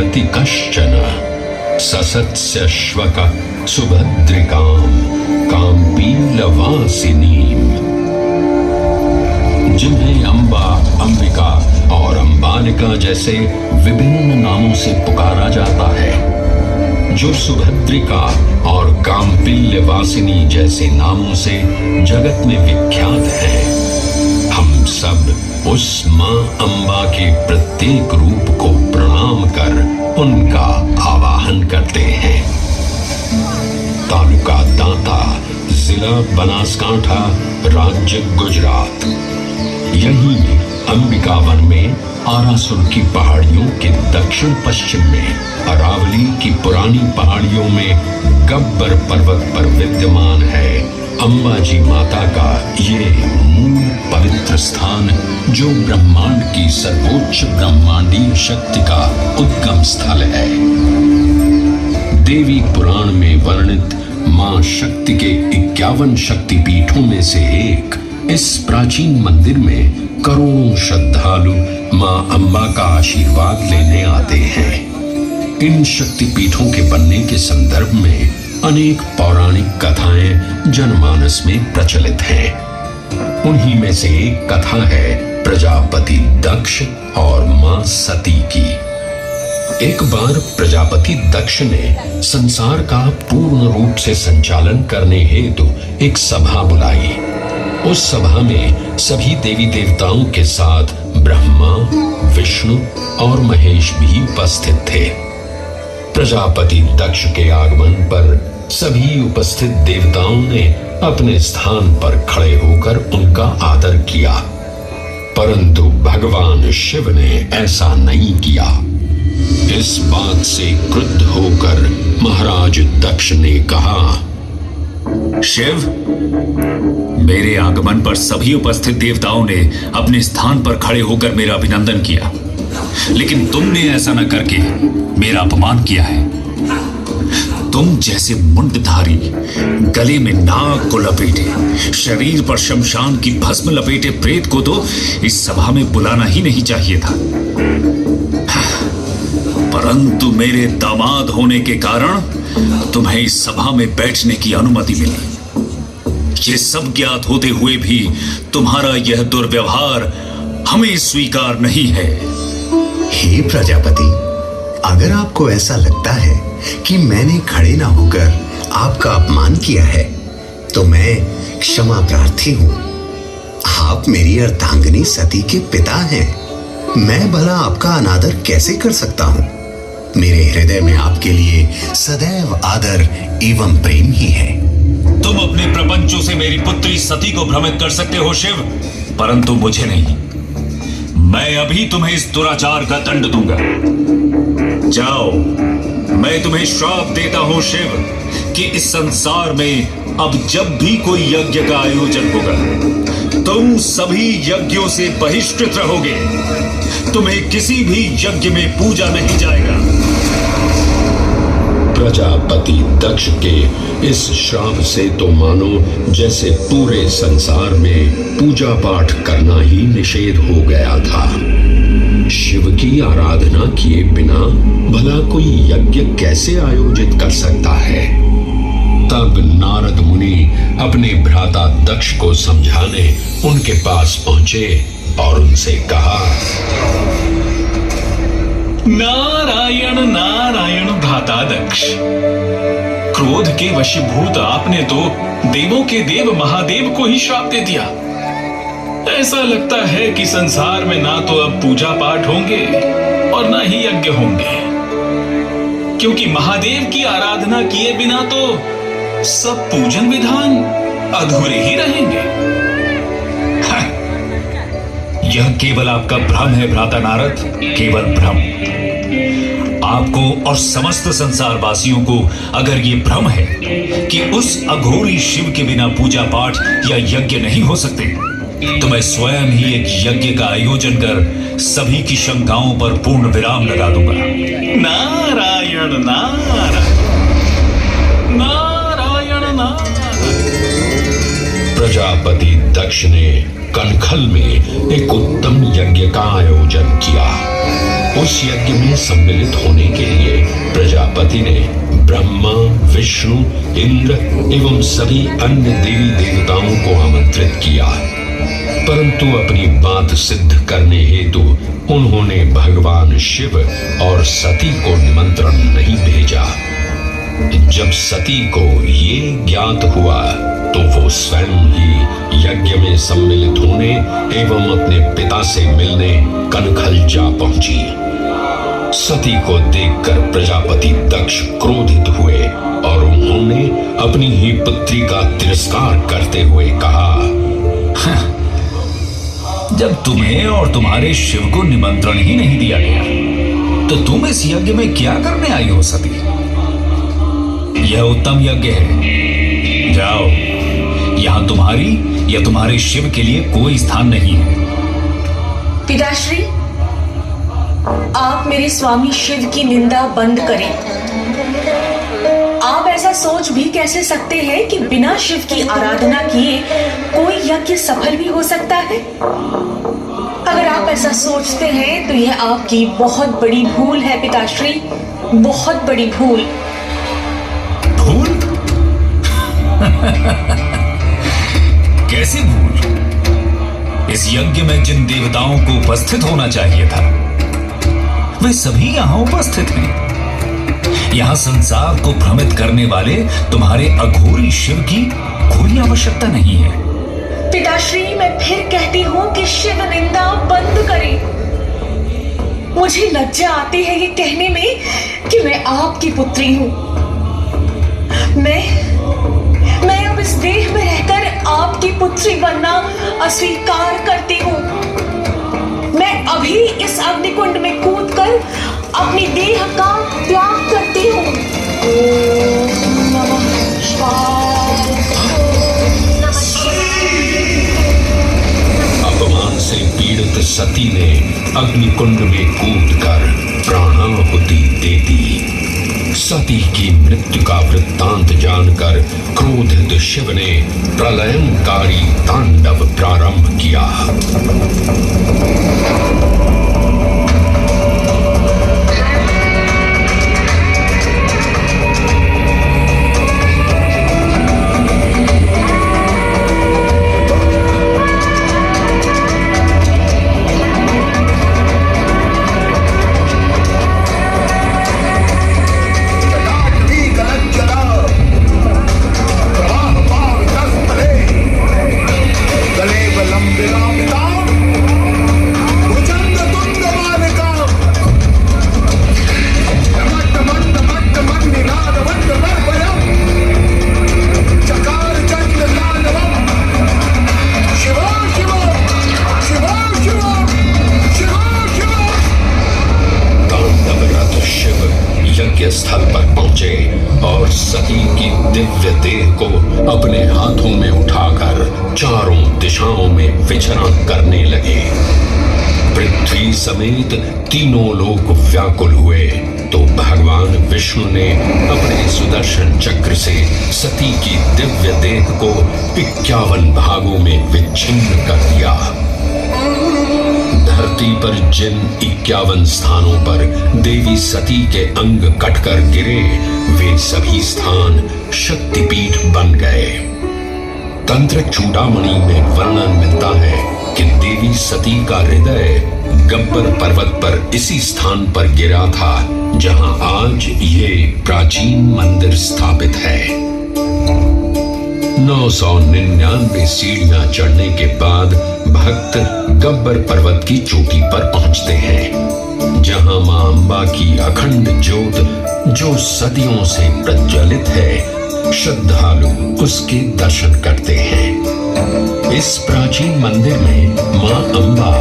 जगति कश्चन ससत्स्यश्वक सुभद्रिकाम काम्पीलवासिनीम। जिन्हें अम्बा, अंबिका और अंबालिका जैसे विभिन्न नामों से पुकारा जाता है, जो सुभद्रिका और काम्पील्यवासिनी जैसे नामों से जगत में विख्यात है। हम सब उस मां अम्बा के प्रत्येक रूप को प्रणाम कर उनका आवाहन करते हैं। तालुका दांता, जिला बनासकांठा, राज्य गुजरात। यहीं अंबिकावन में आरासुर की पहाड़ियों के दक्षिण पश्चिम में अरावली की पुरानी पहाड़ियों में गब्बर पर्वत पर विद्यमान है अंबाजी माता का ये मूल पवित्र स्थान, जो ब्रह्मांड की सर्वोच्च ब्रह्मांडीय शक्ति का उद्गम स्थल है। देवी पुराण में वर्णित मां शक्ति के 51 शक्तिपीठों में से एक इस प्राचीन मंदिर में करोड़ों श्रद्धालु मां अम्बा का आशीर्वाद लेने आते हैं। इन शक्तिपीठों के बनने के संदर्भ में अनेक पौराणिक कथाएं जनमानस में प्रचलित हैं। उन्हीं में से एक कथा है प्रजापति दक्ष और मां सती की। एक बार प्रजापति दक्ष ने संसार का पूर्ण रूप से संचालन करने हेतु एक सभा बुलाई। उस सभा में सभी देवी देवताओं के साथ ब्रह्मा, विष्णु और महेश भी उपस्थित थे। प्रजापति दक्ष के आगमन पर सभी उपस्थित देवताओं ने अपने स्थान पर खड़े होकर उनका आदर किया, परंतु भगवान शिव ने ऐसा नहीं किया। इस बात से क्रुद्ध होकर महाराज दक्ष ने कहा, शिव, मेरे आगमन पर सभी उपस्थित देवताओं ने अपने स्थान पर खड़े होकर मेरा अभिनंदन किया, लेकिन तुमने ऐसा न करके मेरा अपमान किया है। तुम जैसे मुंडधारी, गले में नाग को लपेटे, शरीर पर शमशान की भस्म लपेटे प्रेत को तो इस सभा में बुलाना ही नहीं चाहिए था। परंतु मेरे दामाद होने के कारण तुम्हें इस सभा में बैठने की अनुमति मिली। ये सब ज्ञात होते हुए भी तुम्हारा यह दुर्व्यवहार हमें स्वीकार नहीं है। हे प्रजापति, अगर आपको ऐसा लगता है कि मैंने खड़े ना होकर आपका अपमान किया है, तो मैं क्षमा प्रार्थी हूं। आप मेरी अर्धांगिनी सती के पिता हैं। मैं भला आपका अनादर कैसे कर सकता हूं? मेरे हृदय में आपके लिए सदैव आदर एवं प्रेम ही है। तुम अपने प्रपंचों से मेरी पुत्री सती को भ्रमित कर सकते हो शिव, परंतु मुझे नहीं। मैं अभी तुम्हें इस दुराचार का दंड दूंगा। जाओ, मैं तुम्हें श्राप देता हूं शिव कि इस संसार में अब जब भी कोई यज्ञ का आयोजन होगा, तुम सभी यज्ञों से बहिष्कृत रहोगे। तुम्हें किसी भी यज्ञ में पूजा नहीं जाएगा। प्रजापति दक्ष के इस श्राप से तो मानो जैसे पूरे संसार में पूजा पाठ करना ही निषेध हो गया था। शिव की आराधना किए बिना भला कोई यज्ञ कैसे आयोजित कर सकता है? तब नारद मुनि अपने भ्राता दक्ष को समझाने उनके पास पहुंचे और उनसे कहा, नारायण नारायण भ्राता दक्ष, क्रोध के वशीभूत आपने तो देवों के देव महादेव को ही श्राप दे दिया। ऐसा लगता है कि संसार में ना तो अब पूजा पाठ होंगे और ना ही यज्ञ होंगे, क्योंकि महादेव की आराधना किए बिना तो सब पूजन विधान अधूरे ही रहेंगे। यह केवल आपका भ्रम है भ्राता नारद, केवल भ्रम। आपको और समस्त संसार वासियों को अगर ये भ्रम है कि उस अघोरी शिव के बिना पूजा पाठ या यज्ञ नहीं हो सकते, तो मैं स्वयं ही एक यज्ञ का आयोजन कर सभी की शंकाओं पर पूर्ण विराम लगा दूंगा। नारायण नारायण नारायण नारायण। प्रजापति दक्ष ने कनखल में एक उत्तम यज्ञ का आयोजन किया। उस यज्ञ में सम्मिलित होने के लिए प्रजापति ने ब्रह्मा, विष्णु, इंद्र एवं सभी अन्य देवी देवताओं को आमंत्रित किया, परंतु अपनी बात सिद्ध करने हेतु उन्होंने भगवान शिव और सती को निमंत्रण नहीं भेजा। जब सती को ये ज्ञात हुआ तो वो स्वयं ही यज्ञ में सम्मिलित होने एवं अपने पिता से मिलने कनखल जा पहुंची। सती को देखकर प्रजापति दक्ष क्रोधित हुए और उन्होंने अपनी ही पुत्री का तिरस्कार करते हुए कहा, जब तुम्हें और तुम्हारे शिव को निमंत्रण ही नहीं दिया गया तो तुम इस यज्ञ में क्या करने आई हो सती? यह उत्तम यज्ञ है, जाओ, यहां तुम्हारी या तुम्हारे शिव के लिए कोई स्थान नहीं है। पिताश्री, आप मेरे स्वामी शिव की निंदा बंद करें। आप ऐसा सोच भी कैसे सकते हैं कि बिना शिव की आराधना किए कोई यज्ञ सफल भी हो सकता है? अगर आप ऐसा सोचते हैं तो यह आपकी बहुत बड़ी भूल है पिताश्री, बहुत बड़ी भूल। भूल? कैसी भूल? इस यज्ञ में जिन देवताओं को उपस्थित होना चाहिए था वे सभी यहां उपस्थित हैं। यहां संसार को भ्रमित करने वाले तुम्हारे अघोरी शिव की कोई आवश्यकता नहीं है। पिताश्री, मैं फिर कहती हूं कि शिव निंदा बंद करें। मुझे लज्जा आती है ये कहने में कि मैं आपकी पुत्री हूं। मैं अब इस देह में रहकर आपकी पुत्री बनना अस्वीकार करती हूं। मैं अभी इस अग्निकुंड में कूदकर अपनी देह का त्याग करती हूं। ओम नमः शिवाय। अपमान से पीड़ित सती ने अग्निकुंड में कूदकर प्राणाहुति दे दी। सती की मृत्यु का वृत्तांत जानकर क्रोधित शिव ने प्रलयंकारी तांडव प्रारंभ किया। स्थल पर पहुंचे और सती की दिव्य देह को अपने हाथों में उठाकर चारों दिशाओं में विचरण करने लगे। पृथ्वी समेत तीनों लोक व्याकुल हुए तो भगवान विष्णु ने अपने सुदर्शन चक्र से सती की दिव्य देह को 51 भागों में विच्छिन्न कर दिया। धरती पर जिन 51 स्थानों पर देवी सती के अंग कटकर गिरे वे सभी स्थान शक्तिपीठ बन गए। तंत्र चूड़ामणि में वर्णन मिलता है कि देवी सती का हृदय गब्बर पर्वत पर इसी स्थान पर गिरा था जहां आज ये प्राचीन मंदिर स्थापित है। 999 सीढ़ियां चढ़ने के बाद भक्त गब्बर पर्वत की चोटी पर पहुंचते हैं, जहां मां अंबा की अखंड ज्योत जो सदियों से प्रज्वलित है, श्रद्धालु उसके दर्शन करते हैं। इस प्राचीन मंदिर में मां अंबा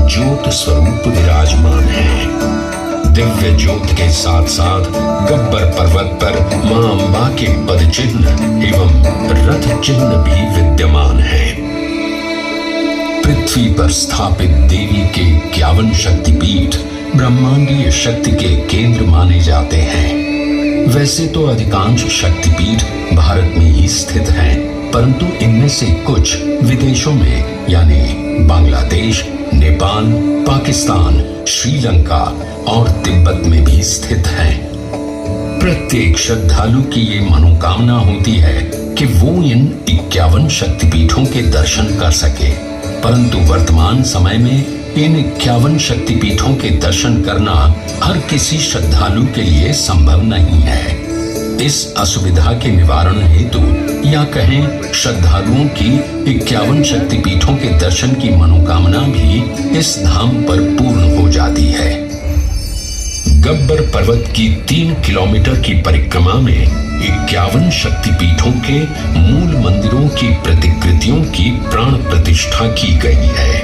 ज्योत स्वरूप विराजमान है। दिव्य ज्योत के साथ साथ गब्बर पर्वत पर मां अंबा के पद चिन्ह एवं रथ चिन्ह भी विद्यमान है। पृथ्वी पर स्थापित देवी के 51 शक्तिपीठ ब्रह्मांडीय शक्ति के केंद्र माने जाते हैं। वैसे तो अधिकांश शक्तिपीठ भारत में ही स्थित हैं, परंतु इनमें से कुछ विदेशों में यानी बांग्लादेश, नेपाल, पाकिस्तान, श्रीलंका और तिब्बत में भी स्थित हैं। प्रत्येक श्रद्धालु की ये मनोकामना होती है कि वो इन 51 शक्तिपीठों के दर्शन कर सके, परंतु वर्तमान समय में इन 51 शक्तिपीठों के दर्शन करना हर किसी श्रद्धालु के लिए संभव नहीं है। इस असुविधा के निवारण हेतु या कहें श्रद्धालुओं की 51 शक्तिपीठों के दर्शन की मनोकामना भी इस धाम पर पूर्ण हो जाती है। गब्बर पर्वत की 3 किलोमीटर की परिक्रमा में 51 शक्तिपीठों के मूल मंदिरों की प्रतिकृतियों की प्राण प्रतिष्ठा की गई है।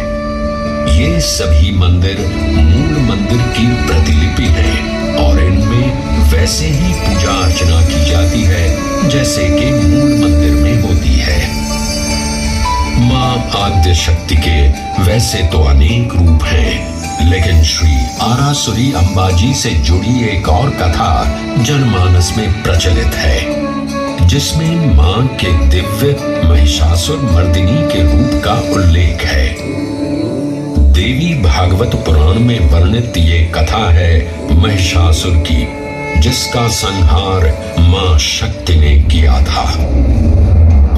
ये सभी मंदिर मूल मंदिर की प्रतिलिपि हैं और इनमें वैसे ही पूजा अर्चना की जाती है जैसे कि मूल मंदिर में होती है। मां आद्य शक्ति के वैसे तो अनेक रूप हैं, लेकिन श्री आरासुरी अंबाजी से जुड़ी एक और कथा जनमानस में प्रचलित है, जिसमें मां के दिव्य महिषासुर मर्दिनी के रूप का उल्लेख है। देवी भागवत पुराण में वर्णित ये कथा है महिषासुर की, जिसका संहार मां शक्ति ने किया था।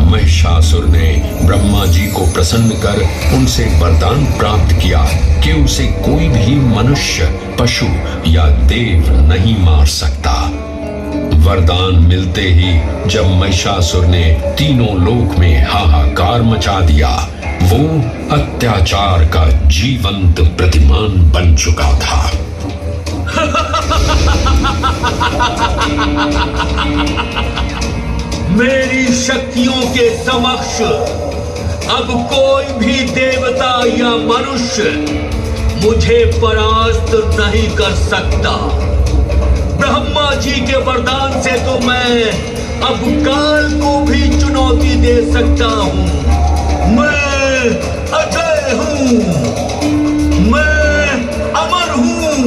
महिषासुर ने ब्रह्मा जी को प्रसन्न कर उनसे वरदान प्राप्त किया कि उसे कोई भी मनुष्य, पशु या देव नहीं मार सकता। वरदान मिलते ही जब महिषासुर ने तीनों लोक में हाहाकार मचा दिया, वो अत्याचार का जीवंत प्रतिमान बन चुका था। मेरी शक्तियों के समक्ष अब कोई भी देवता या मनुष्य मुझे परास्त नहीं कर सकता। ब्रह्मा जी के वरदान से तो मैं अब काल को भी चुनौती दे सकता हूँ। मैं अजय हूँ, मैं अमर हूँ,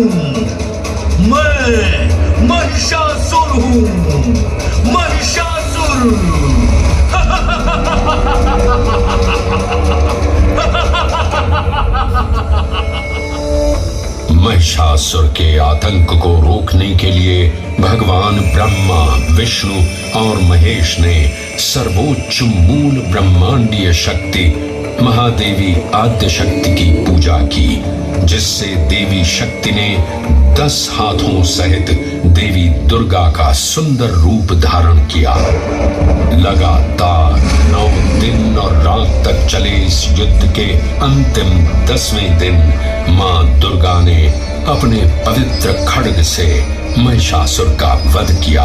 मैं महिषासुर हूँ, महिषासुर। महिषासुर के आतंक को रोकने के लिए भगवान ब्रह्मा, विष्णु और महेश ने सर्वोच्च मूल ब्रह्मांडीय शक्ति महादेवी आद्य शक्ति की पूजा की, जिससे देवी शक्ति ने 10 हाथों सहित देवी दुर्गा का सुंदर रूप धारण किया। लगातार 9 दिन और रात तक चले इस युद्ध के अंतिम 10वें दिन मां दुर्गा ने अपने पवित्र खड्ग से महिषासुर का वध किया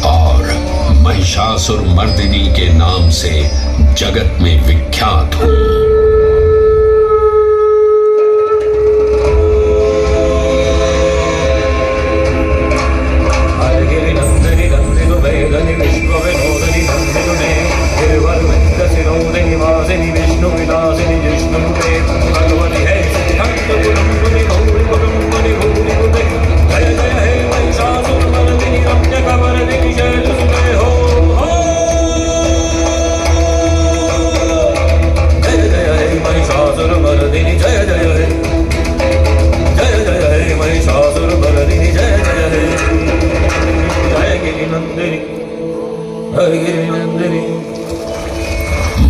और महिषासुर मर्दिनी के नाम से जगत में विख्यात हुई।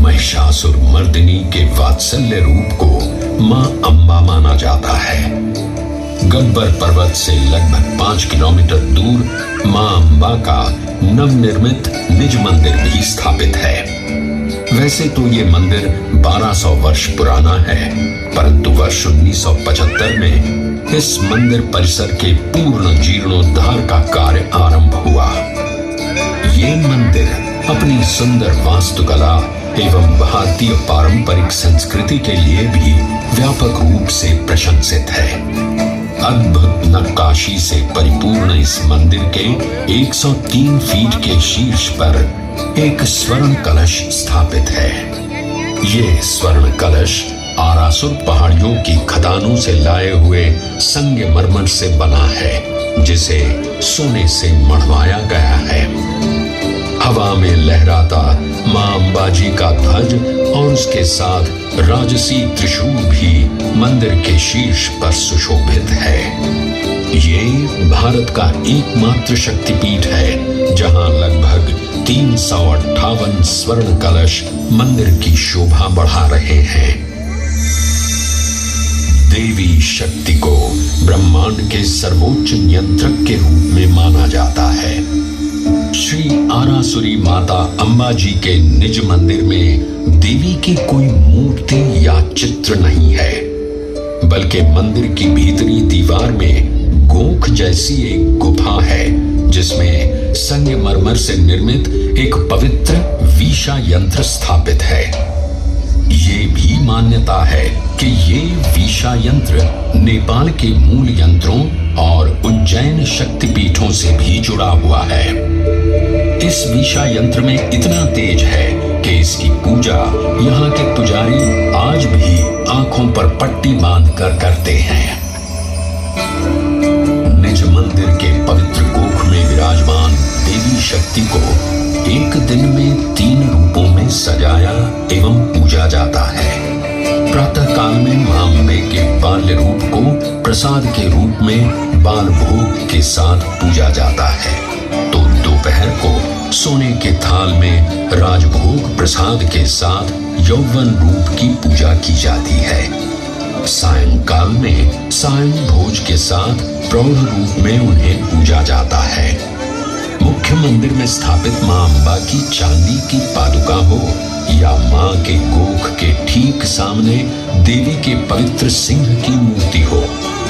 महिषासुर मर्दिनी के वात्सल्य रूप को मां अंबा माना जाता है। गब्बर पर्वत से लगभग 5 किलोमीटर दूर मां अंबा का नवनिर्मित निज मंदिर भी स्थापित है। वैसे तो ये मंदिर 1200 वर्ष पुराना है, परंतु वर्ष 1975 में इस मंदिर परिसर के पूर्ण जीर्णोद्धार का कार्य आरंभ हुआ। ये मंदिर अपनी सुंदर वास्तुकला एवं भारतीय पारंपरिक संस्कृति के लिए भी व्यापक रूप से प्रशंसित है। अद्भुत नक्काशी से परिपूर्ण इस मंदिर के 103 फीट के शीर्ष पर एक स्वर्ण कलश स्थापित है। ये स्वर्ण कलश आरासुर पहाड़ियों की खदानों से लाए हुए संगमरमर से बना है, जिसे सोने से मढ़वाया गया है। हवा में लहराता मां अंबाजी का ध्वज और धनुष के साथ राजसी त्रिशूल भी मंदिर के शीर्ष पर सुशोभित है। ये भारत का एकमात्र शक्तिपीठ है जहां लगभग 358 स्वर्ण कलश मंदिर की शोभा बढ़ा रहे हैं। देवी शक्ति को ब्रह्मांड के सर्वोच्च नियंत्रक के रूप में माना जाता है। श्री आरासुरी माता अंबा जी के निज मंदिर में देवी की कोई मूर्ति या चित्र नहीं है, बल्कि मंदिर की भीतरी दीवार में गोख जैसी एक गुफा है जिसमें संगमरमर से निर्मित एक पवित्र वीशा यंत्र स्थापित है। ये भी मान्यता है कि ये वीशा यंत्र नेपाल के मूल यंत्रों और उज्जैन शक्तिपीठों से भी जुड़ा हुआ है। इस वीशा यंत्र में इतना तेज है कि इसकी पूजा यहाँ के पुजारी आज भी आंखों पर पट्टी बांधकर करते हैं। निज मंदिर के पवित्र गोख में विराजमान देवी शक्ति को एक दिन में 3 रूपों में सजाया एवं पूजा जाता है। प्रातः काल में मां अम्बे के बाल्य रूप को प्रसाद के रूप में बाल भोग के साथ पूजा जाता है, तो दोपहर को सोने के थाल में राजभोग प्रसाद के साथ यौवन रूप की पूजा की जाती है। सायंकाल में सायं भोज के साथ प्रौढ़ रूप में उन्हें पूजा जाता है। मुख्य मंदिर में स्थापित मां अम्बा की चांदी की पादुका हो या मां के गोख के ठीक सामने देवी के पवित्र सिंह की मूर्ति हो,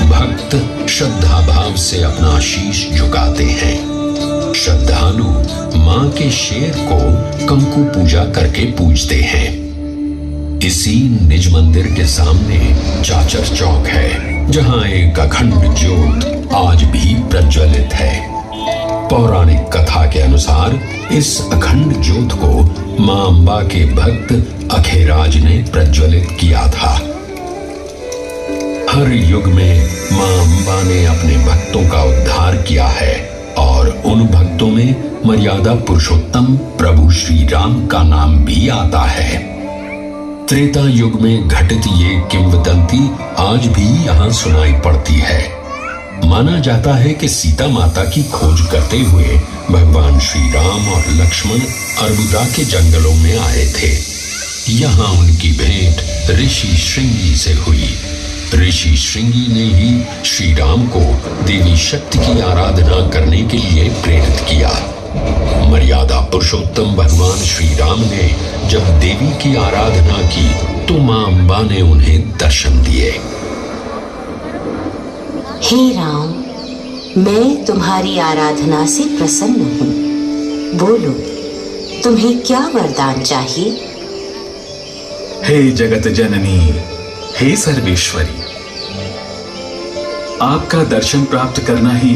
भक्त श्रद्धा भाव से अपना शीश झुकाते हैं। श्रद्धालु मां के शेर को कंकु पूजा करके पूजते हैं। इसी निज मंदिर के सामने चाचर चौक है जहां एक अखंड ज्योत आज भी प्रज्वलित है। पौराणिक कथा के अनुसार इस अखंड ज्योत को मां अम्बा के भक्त अखेराज ने प्रज्वलित किया था। हर युग में मां अम्बा ने अपने भक्तों का उद्धार किया है और उन भक्तों में मर्यादा पुरुषोत्तम प्रभु श्री राम का नाम भी आता है। त्रेता युग में घटित ये किंवदंती आज भी यहाँ सुनाई पड़ती है। माना जाता है कि सीता माता की खोज करते हुए भगवान श्री राम और लक्ष्मण अर्बुदा के जंगलों में आए थे। यहाँ उनकी भेंट ऋषि श्रृंगी से हुई। ऋषि श्रृंगी ने ही श्री राम को देवी शक्ति की आराधना करने के लिए प्रेरित किया। मर्यादा पुरुषोत्तम भगवान श्री राम ने जब देवी की आराधना की तो मां अम्बा ने उन्हें दर्शन दिए। हे राम, मैं तुम्हारी आराधना से प्रसन्न हूँ। बोलो, तुम्हें क्या वरदान चाहिए? हे जगत जननी, हे सर्वेश्वरी, आपका दर्शन प्राप्त करना ही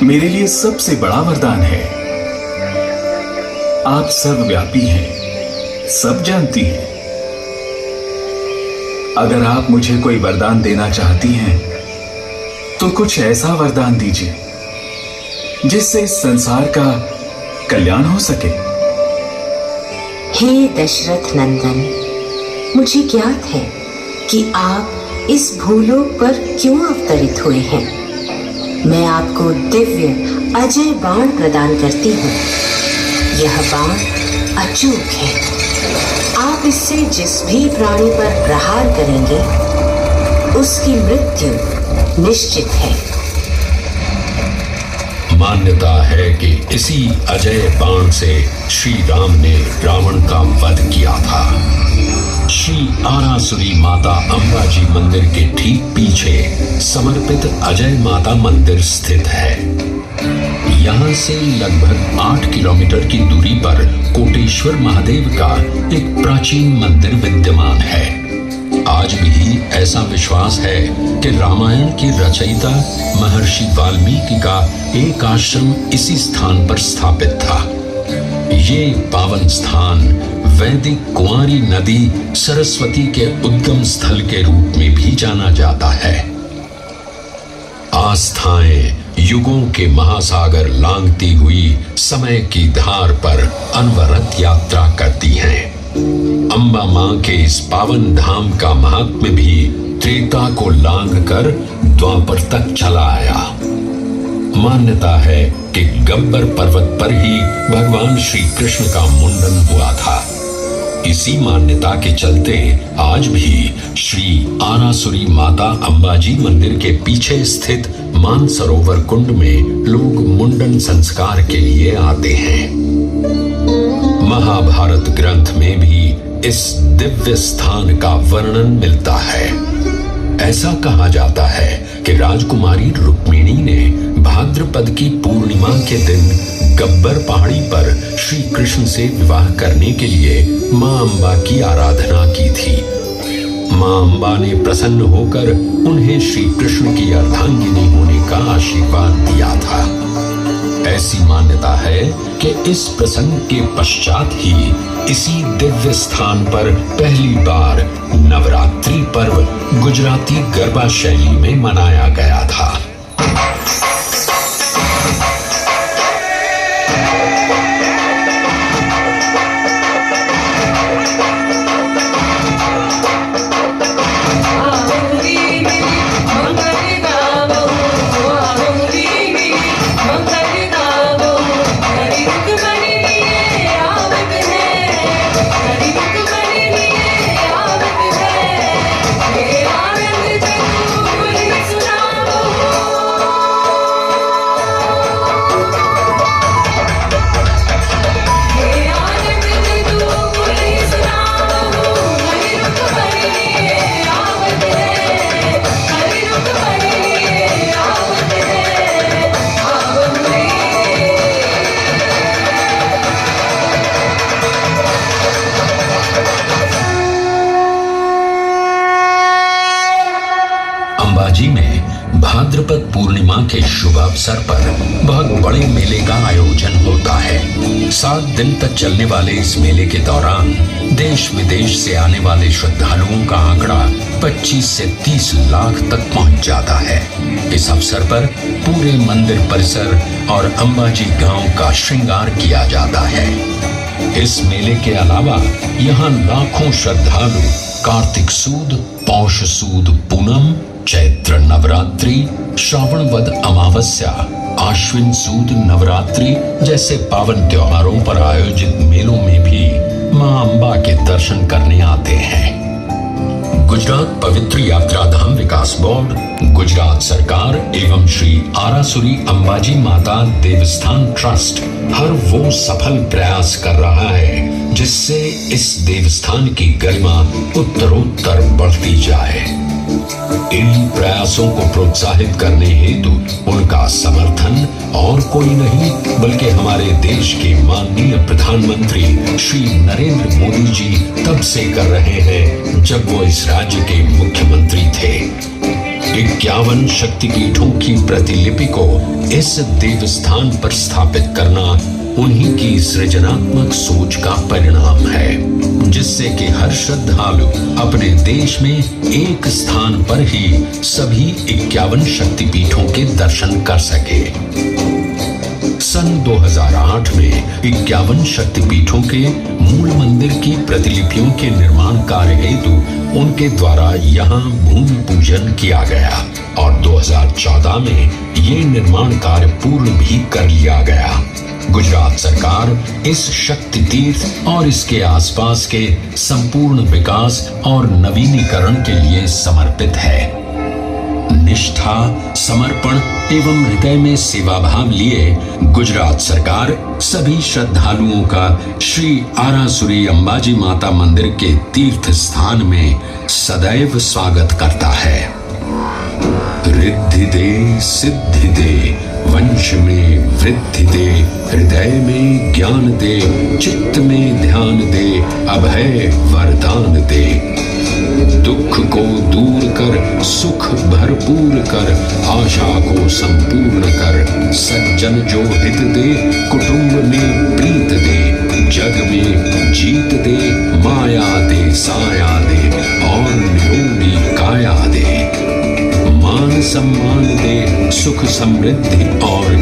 मेरे लिए सबसे बड़ा वरदान है। आप सर्वव्यापी हैं, सब जानती हैं। अगर आप मुझे कोई वरदान देना चाहती हैं तो कुछ ऐसा वरदान दीजिए जिससे इस संसार का कल्याण हो सके। हे दशरथ नंदन, मुझे ज्ञात है कि आप इस भूलोक पर क्यों अवतरित हुए हैं। मैं आपको दिव्य अजय बाण प्रदान करती हूँ। यह बाण अचूक है। आप इससे जिस भी प्राणी पर प्रहार करेंगे उसकी मृत्यु निश्चित है। मान्यता है कि इसी अजय बाण से श्री राम ने रावण का वध किया था। श्री आरासुरी माता अंबा जी मंदिर के ठीक पीछे समर्पित अजय माता मंदिर स्थित है। यहाँ से लगभग 8 किलोमीटर की दूरी पर कोटेश्वर महादेव का एक प्राचीन मंदिर विद्यमान है। आज भी ऐसा विश्वास है कि रामायण के रचयिता महर्षि वाल्मीकि का एक आश्रम इसी स्थान पर स्थापित था। ये पावन स्थान वैदिक कुंवारी नदी सरस्वती के उद्गम स्थल के रूप में भी जाना जाता है। आस्थाएं युगों के महासागर लांघती हुई समय की धार पर अनवरत यात्रा करती हैं। अम्बा मां के इस पावन धाम का महात्म्य भी त्रेता को लांघ कर द्वापर तक चला आया। मान्यता है कि गब्बर पर्वत पर ही भगवान श्री कृष्ण का मुंडन हुआ था। इसी मान्यता के चलते आज भी श्री आरासुरी माता अंबाजी मंदिर के पीछे स्थित मानसरोवर कुंड में लोग मुंडन संस्कार के लिए आते हैं। महाभारत ग्रंथ में भी इस दिव्य स्थान का वर्णन मिलता है। ऐसा कहा जाता है कि राजकुमारी रुक्मिणी ने भाद्रपद की पूर्णिमा के दिन गब्बर पहाड़ी पर श्री कृष्ण से विवाह करने के लिए मां अंबा की आराधना की थी। मां अंबा ने प्रसन्न होकर उन्हें श्री कृष्ण की अर्धांगिनी होने का आशीर्वाद दिया था। ऐसी मान्यता है कि इस प्रसंग के पश्चात ही इसी दिव्य स्थान पर पहली बार नवरात्रि पर्व गुजराती गरबा शैली में मनाया गया था। अंबाजी में भाद्रपद पूर्णिमा के शुभ अवसर पर बहुत बड़े मेले का आयोजन होता है। 7 दिन तक चलने वाले इस मेले के दौरान देश विदेश से आने वाले श्रद्धालुओं का आंकड़ा 25 से 30 लाख तक पहुंच जाता है। इस अवसर पर पूरे मंदिर परिसर और अंबाजी गांव का श्रृंगार किया जाता है। इस मेले के अलावा यहाँ लाखों श्रद्धालु कार्तिक सूद, पौष सूद पूनम, चैत्र नवरात्रि, श्रावण वद अमावस्या, आश्विन सूद नवरात्रि जैसे पावन त्योहारों पर आयोजित मेलों में भी मां अंबा के दर्शन करने आते हैं। गुजरात पवित्र यात्रा धाम विकास बोर्ड, गुजरात सरकार एवं श्री आरासुरी अंबाजी माता देवस्थान ट्रस्ट हर वो सफल प्रयास कर रहा है जिससे इस देवस्थान की गरिमा उत्तरोत्तर बढ़ती जाए। इन प्रयासों को प्रोत्साहित करने हेतु उनका समर्थन और कोई नहीं बल्कि हमारे देश के माननीय प्रधानमंत्री श्री नरेंद्र मोदी जी तब से कर रहे हैं जब वो इस राज्य के मुख्यमंत्री थे। 51 शक्तिपीठों की प्रतिलिपि को इस देवस्थान पर स्थापित करना उन्हीं की सृजनात्मक सोच का परिणाम है, जिससे कि हर श्रद्धालु अपने देश में एक स्थान पर ही सभी 51 शक्तिपीठों के दर्शन कर सके। सन 2008 में 51 शक्तिपीठों के मूल मंदिर की प्रतिलिपियों के निर्माण कार्य हेतु उनके द्वारा यहाँ भूमि पूजन किया गया और 2014 में ये निर्माण कार्य पूर्ण भी कर लिया गया। गुजरात सरकार इस शक्ति तीर्थ और इसके आसपास के संपूर्ण विकास और नवीनीकरण के लिए समर्पित है। निष्ठा, समर्पण एवं हृदय में सेवा भाव लिए गुजरात सरकार सभी श्रद्धालुओं का श्री आरासुरी अंबाजी माता मंदिर के तीर्थ स्थान में सदैव स्वागत करता है। रिद्धि दे, सिद्धि दे, वंश में वृद्धि दे, हृदय में ज्ञान दे, चित्त में ध्यान दे, अभय वरदान दे। दुख को दूर कर, सुख भरपूर कर, आशा को संपूर्ण कर, सज्जन जो हित दे, कुटुंब में प्रीत दे, जग में जीत दे, माया दे, साया दे और निरोगी काया दे। मान सम्मान दे, सुख समृद्धि और